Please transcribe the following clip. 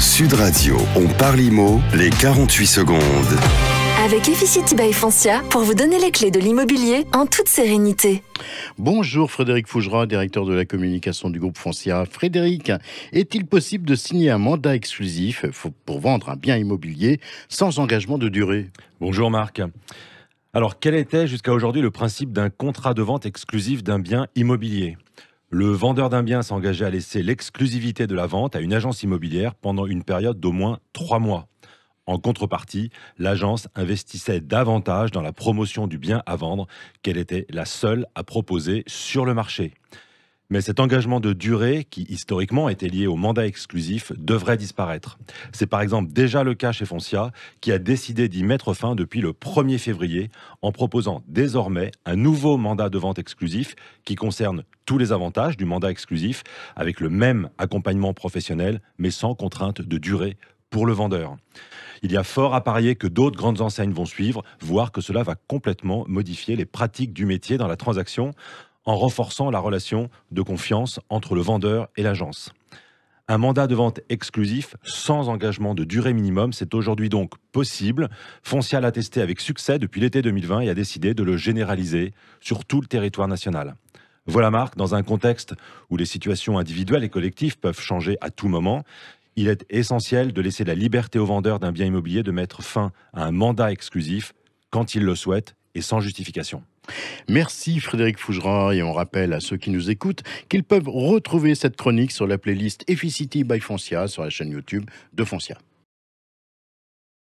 Sud Radio, on parle IMO, les 48 secondes. Avec Efficity by Foncia, pour vous donner les clés de l'immobilier en toute sérénité. Bonjour Frédéric Fougerat, directeur de la communication du groupe Foncia. Frédéric, est-il possible de signer un mandat exclusif pour vendre un bien immobilier sans engagement de durée ? Bonjour Marc. Alors, quel était jusqu'à aujourd'hui le principe d'un contrat de vente exclusif d'un bien immobilier ? Le vendeur d'un bien s'engageait à laisser l'exclusivité de la vente à une agence immobilière pendant une période d'au moins 3 mois. En contrepartie, l'agence investissait davantage dans la promotion du bien à vendre qu'elle était la seule à proposer sur le marché. Mais cet engagement de durée, qui historiquement était lié au mandat exclusif, devrait disparaître. C'est par exemple déjà le cas chez Foncia, qui a décidé d'y mettre fin depuis le 1er février, en proposant désormais un nouveau mandat de vente exclusif qui concerne tous les avantages du mandat exclusif, avec le même accompagnement professionnel, mais sans contrainte de durée pour le vendeur. Il y a fort à parier que d'autres grandes enseignes vont suivre, voire que cela va complètement modifier les pratiques du métier dans la transaction, en renforçant la relation de confiance entre le vendeur et l'agence. Un mandat de vente exclusif sans engagement de durée minimum, c'est aujourd'hui donc possible. Foncia l'a testé avec succès depuis l'été 2020 et a décidé de le généraliser sur tout le territoire national. Voilà Marc, dans un contexte où les situations individuelles et collectives peuvent changer à tout moment, il est essentiel de laisser la liberté au vendeur d'un bien immobilier de mettre fin à un mandat exclusif quand il le souhaite et sans justification. Merci Frédéric Fougerat, et on rappelle à ceux qui nous écoutent qu'ils peuvent retrouver cette chronique sur la playlist Efficity by Foncia sur la chaîne YouTube de Foncia.